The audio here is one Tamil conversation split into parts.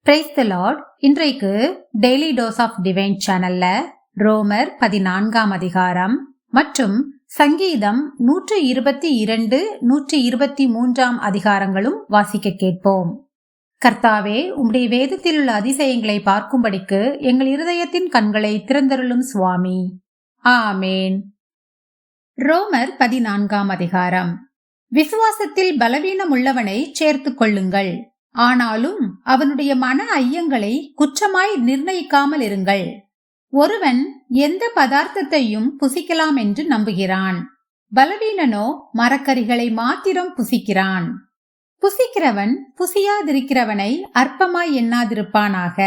Praise the Lord. இன்றைக்கு டெய்லி டோஸ் ஆஃப் டிவைன் சேனல்ல ரோமர் 14ஆம் அதிகாரம் மற்றும் சங்கீதம் 122, 123ஆம் அதிகாரங்களும் வாசிக்க கேட்போம். கர்த்தாவே, உம்முடைய வேதத்தில் உள்ள அதிசயங்களை பார்க்கும்படிக்கு எங்கள் இருதயத்தின் கண்களை திறந்தருளும் சுவாமி. ஆமேன். ரோமர் 14ஆம் அதிகாரம். விசுவாசத்தில் பலவீனம் உள்ளவனை சேர்த்துக் கொள்ளுங்கள், ஆனாலும் அவனுடைய மன ஐயங்களை குற்றமாய் நிர்ணயிக்காமல் இருங்கள். ஒருவன் எந்த பதார்த்தத்தையும் புசிக்கலாம் என்று நம்புகிறான், பலவீனனோ மரக்கறிகளை மாத்திரம் புசிக்கிறான். புசிக்கிறவன் புசியாதிருக்கிறவனை அற்பமாய் எண்ணாதிருப்பானாக.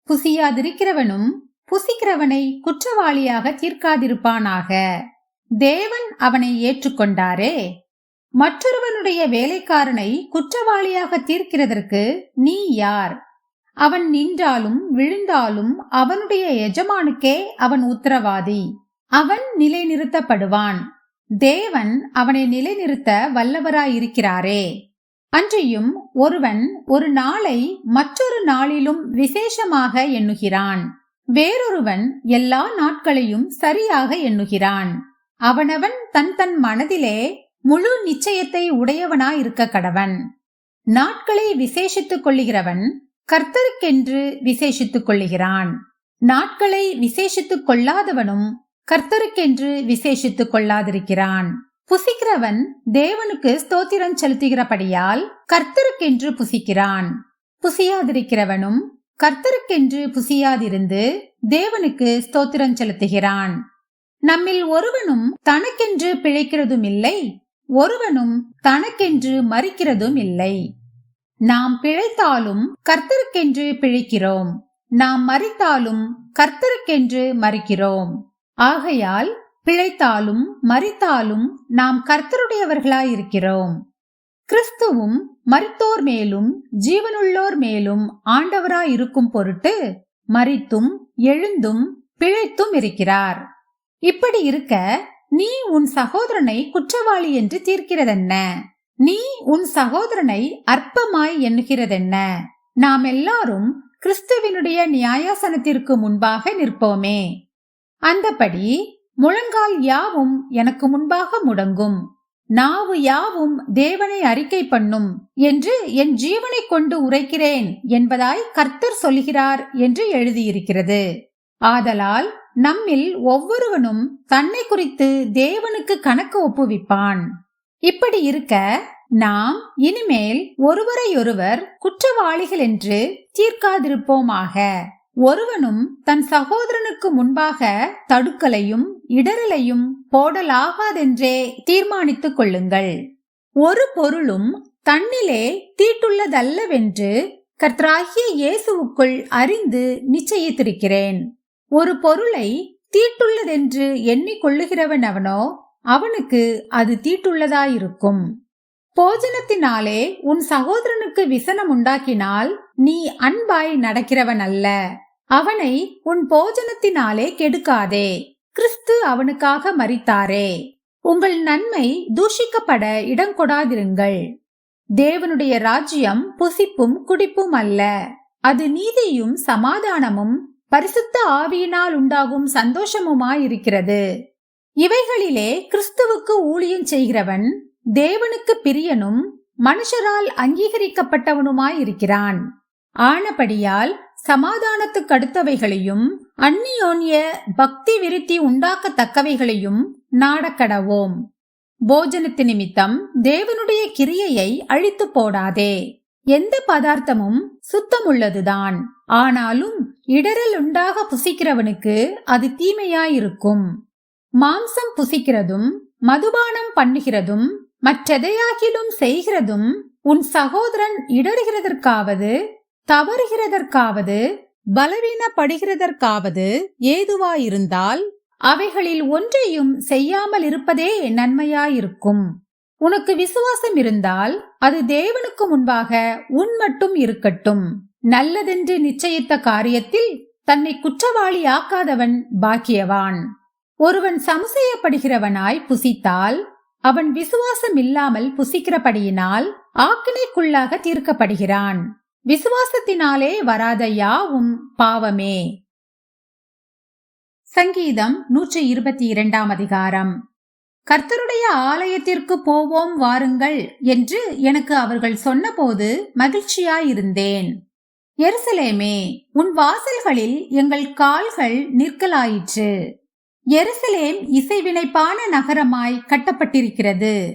புசியாதிருக்கிறவனும் புசிக்கிறவனை குற்றவாளியாக தீர்க்காதிருப்பானாக. தேவன் அவனை ஏற்றுக்கொண்டாரே. மற்றொருவனுடைய வேலைக்காரனை குற்றவாளியாக தீர்க்கிறதற்கு நீ யார்? அவன் நின்றாலும் விழுந்தாலும் அவனுடைய எஜமானுக்கே அவன் உத்தரவாதி. அவன் நிலைநிறுத்தப்படுவான். தேவன் அவனை நிலைநிறுத்த வல்லவராயிருக்கிறாரே. அன்றியும் ஒருவன் ஒரு நாளை மற்றொரு நாளிலும் விசேஷமாக எண்ணுகிறான், வேறொருவன் எல்லா நாட்களையும் சரியாக எண்ணுகிறான். அவனவன் தன் தன் மனதிலே முழு நிச்சயத்தை உடையவனாயிருக்க கடவன். நாட்களை விசேஷித்துக் கொள்ளுகிறவன் கர்த்தருக்கென்று விசேஷித்துக் கொள்ளுகிறான். நாட்களை விசேஷித்துக் கொள்ளாதவனும் கர்த்தருக்கென்று விசேஷித்துக் கொள்ளாதிருக்கிறான். புசிக்கிறவன் தேவனுக்கு ஸ்தோத்திரம் செலுத்துகிறபடியால் கர்த்தருக்கென்று புசிக்கிறான். புசியாதிருக்கிறவனும் கர்த்தருக்கென்று புசியாதிருந்து தேவனுக்கு ஸ்தோத்திரம் செலுத்துகிறான். நம்மில் ஒருவனும் தனக்கென்று பிழைக்கிறதும் இல்லை, ஒருவனும் தனக்கென்று மரிக்கிறதும் இல்லை. நாம் பிழைத்தாலும் கர்த்தருக்கென்று பிழைக்கிறோம், நாம் மரித்தாலும் கர்த்தருக்கென்று மரிக்கிறோம். ஆகையால் பிழைத்தாலும் மரித்தாலும் நாம் கர்த்தருடையவர்களாயிருக்கிறோம். கிறிஸ்துவும் மரித்தோர் மேலும் ஜீவனுள்ளோர் மேலும் ஆண்டவராயிருக்கும் பொருட்டு மரித்தும் எழுந்தும் பிழைத்தும் இருக்கிறார். இப்படி இருக்க நீ உன் சகோதரனை குற்றவாளி என்று தீர்க்கிறதென்ன? நீ உன் சகோதரனை அற்பமாய் எண்ணுகிறதென்ன? நாம் எல்லாரும் கிறிஸ்துவினுடைய நியாயாசனத்திற்கு முன்பாக நிற்போமே. அந்தபடி முழங்கால் யாவும் எனக்கு முன்பாக முடங்கும், நாவு யாவும் தேவனை அறிக்கை பண்ணும் என்று என் ஜீவனை கொண்டு உரைக்கிறேன் என்பதாய் கர்த்தர் சொல்கிறார் என்று எழுதியிருக்கிறது. ஆதலால் நம்மில் ஒவ்வொருவனும் தன்னை குறித்து தேவனுக்கு கணக்கு ஒப்புவிப்பான். இப்படி இருக்க நாம் இனிமேல் ஒருவரையொருவர் குற்றவாளிகள் என்று தீர்க்காதிருப்போமாக. ஒருவனும் தன் சகோதரனுக்கு முன்பாக தடுக்கலையும் இடரலையும் போடலாகாதென்றே தீர்மானித்துக் கொள்ளுங்கள். ஒரு பொருளும் தன்னிலே தீட்டுள்ளதல்லவென்று கர்த்தராகிய இயேசுவுக்குள் அறிந்து நிச்சயித்திருக்கிறேன். ஒரு பொருளை தீட்டுள்ளதென்று எண்ணிக்கொள்ளுகிறவன் அவனோ அவனுக்கு அது தீட்டுள்ளதாயிருக்கும். போஜனத்தினாலே உன் சகோதரனுக்கு விசனம் உண்டாக்கினால் நீ அன்பாய் நடக்கிறவன் அல்ல. அவனை உன் போஜனத்தினாலே கெடுக்காதே. கிறிஸ்து அவனுக்காக மரித்தாரே. உங்கள் நன்மை தூஷிக்கப்பட இடம் கொடாதிருங்கள். தேவனுடைய ராஜ்யம் புசிப்பும் குடிப்பும் அல்ல, அது நீதியும் சமாதானமும் பரிசுத்த ஆவியினால் உண்டாகும் சந்தோஷமுமாயிருக்கிறது. இவைகளிலே கிறிஸ்துவுக்கு ஊழியம் செய்கிறவன் தேவனுக்கு பிரியனும் மனுஷரால் அங்கீகரிக்கப்பட்டவனுமாயிருக்கிறான். ஆனபடியால் சமாதானத்துக்கு அடுத்தவைகளையும் அந்நியோன்ய பக்தி விருத்தி உண்டாக்கத்தக்கவைகளையும் நாடக்கடவோம். போஜனத்து நிமித்தம் தேவனுடைய கிரியையை அழித்து போடாதே. எந்த பதார்த்தமும் சுத்தமுள்ளதுதான், ஆனாலும் இடரல் உண்டாக புசிக்கிறவனுக்கு அது தீமையாயிருக்கும். மாம்சம் புசிக்கிறதும் மதுபானம் பண்ணுகிறதும் மற்றெதையாகிலும் செய்கிறதும் உன் சகோதரன் இடறுகிறதற்காவது தவறுகிறதற்காவது பலவீனப்படுகிறதற்காவது ஏதுவாயிருந்தால் அவைகளில் ஒன்றையும் செய்யாமல் இருப்பதே நன்மையாயிருக்கும். உனக்கு விசுவாசம் இருந்தால் அது தேவனுக்கு முன்பாக உன் மட்டும் இருக்கட்டும். நல்லதென்று நிச்சயித்த காரியத்தில் தன்னை குற்றவாளி ஆக்காதவன் பாக்கியவான். ஒருவன் சம்சயப்படுகிறவனாய் புசித்தால் அவன் விசுவாசம் இல்லாமல் புசிக்கிறபடியினால் ஆக்கினைக்குள்ளாக தீர்க்கப்படுகிறான். விசுவாசத்தினாலே வராத யாவும் பாவமே. சங்கீதம் 122 அதிகாரம். கர்த்தருடைய ஆலயத்திற்கு போவோம் வாருங்கள் என்று எனக்கு அவர்கள் சொன்னபோது மகிழ்ச்சியாயிருந்தேன். எருசலேமே, உன் வாசல்களில் எங்கள் கால்கள் நிற்கலாயிற்று. எருசலேம் இசைவினைப்பான நகரமாய் கட்டப்பட்டிருக்கிறது.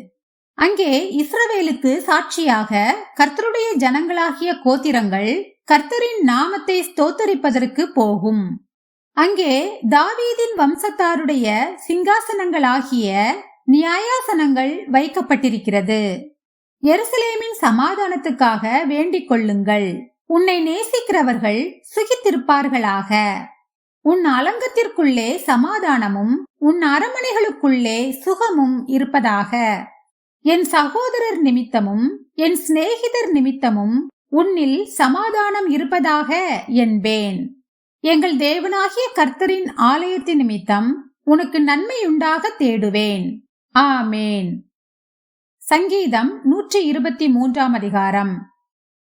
அங்கே இஸ்ரவேலுக்கு சாட்சியாக கர்த்தருடைய ஜனங்களாகிய கோத்திரங்கள் கர்த்தரின் நாமத்தை ஸ்தோத்தரிப்பதற்கு போகும். அங்கே தாவீதின் வம்சத்தாருடைய சிங்காசனங்களாகிய நியாயாசனங்கள் வைக்கப்பட்டிருக்கிறது. எருசலேமின் சமாதானத்துக்காக வேண்டிக் கொள்ளுங்கள். உன்னை நேசிக்கிறவர்கள் சுகித்திருப்பார்களாக. உன் அலங்கத்திற்குள்ளே சமாதானமும் உன் அரமனைகளுக்குள்ளே சுகமும் இருப்பதாக. என் சகோதரர் நிமித்தமும் என் சிநேகிதர் நிமித்தமும் உன்னில் சமாதானம் இருப்பதாக என்பேன். எங்கள் தேவனாகிய கர்த்தரின் ஆலயத்தின் நிமித்தம் உனக்கு நன்மையுண்டாக தேடுவேன். ஆமேன். சங்கீதம் 123 அதிகாரம்.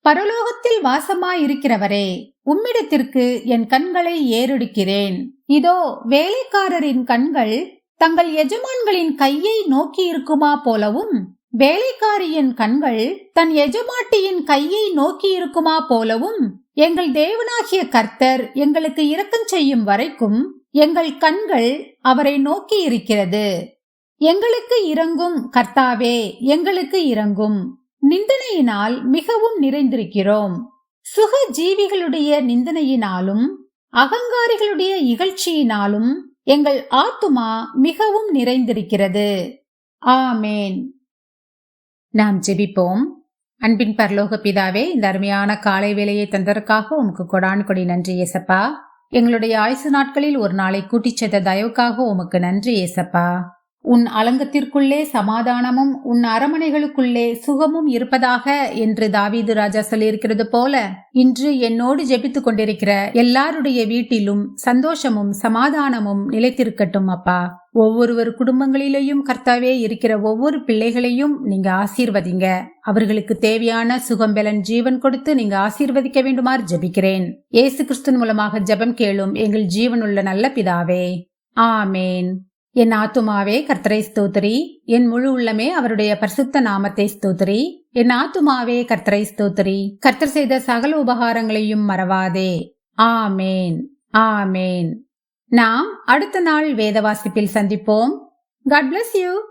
பரலோகத்தில் வாசமாயிருக்கிறவரே, உம்மிடத்திற்கு என் கண்களை ஏறெடுக்கிறேன். இதோ, வேலைக்காரரின் கண்கள் தங்கள் எஜமான்களின் கையை நோக்கி இருக்குமா போலவும், வேலைக்காரியின் கண்கள் தன் எஜமாட்டியின் கையை நோக்கி இருக்குமா போலவும், எங்கள் தேவனாகிய கர்த்தர் எங்களுக்கு இரக்கம் செய்யும் வரைக்கும் எங்கள் கண்கள் அவரை நோக்கி இருக்கிறது. எங்களுக்கு இரங்கும் கர்த்தாவே, எங்களுக்கு இரங்கும். நிந்தனையினால் மிகவும் நிறைந்திருக்கிறோம். சுக ஜீவிகளுடைய நிந்தனையினாலும் அகங்காரிகளுடைய இகழ்ச்சியினாலும் எங்கள் ஆத்துமா மிகவும் நிறைந்திருக்கிறது. ஆமேன். நாம் ஜெபிப்போம். அன்பின் பரலோக பிதாவே, இந்த அருமையான காலை வேளையை தந்ததற்காக உமக்கு கொடான் கொடி நன்றி ஏசப்பா. எங்களுடைய ஆயுசு நாட்களில் ஒரு நாளை கூட்டிச் செய்த தயவுக்காக உமக்கு நன்றி ஏசப்பா. உன் அலங்கத்திற்குள்ளே சமாதானமும் உன் அரமனைகளுக்குள்ளே சுகமும் இருப்பதாக என்று தாவீது ராஜா சொல்லியிருக்கிறது போல, இன்று என்னோடு ஜெபித்துக் கொண்டிருக்கிற எல்லாருடைய வீட்டிலும் சந்தோஷமும் சமாதானமும் நிலைத்திருக்கட்டும் அப்பா. ஒவ்வொருவர் குடும்பங்களிலேயும் கர்த்தாவே இருக்கிற ஒவ்வொரு பிள்ளைகளையும் நீங்க ஆசீர்வதிங்க. அவர்களுக்கு தேவையான சுகம்பெலன் ஜீவன் கொடுத்து நீங்க ஆசீர்வதிக்க வேண்டுமாறு ஜெபிக்கிறேன். இயேசு கிறிஸ்துவின் மூலமாக ஜெபம் கேளும் எங்கள் ஜீவனுள்ள நல்ல பிதாவே. ஆமேன். என் ஆத்துமாவே கர்த்தரை ஸ்தோத்திரி, என் முழு உள்ளமே அவருடைய பரிசுத்த நாமத்தை ஸ்தோத்திரி. என் ஆத்துமாவே கர்த்தரை ஸ்தோத்திரி, கர்த்தர் செய்த சகல உபகாரங்களையும் மறவாதே. ஆமேன். ஆமேன். நாம் அடுத்த நாள் வேத வாசிப்பில் சந்திப்போம். God bless you.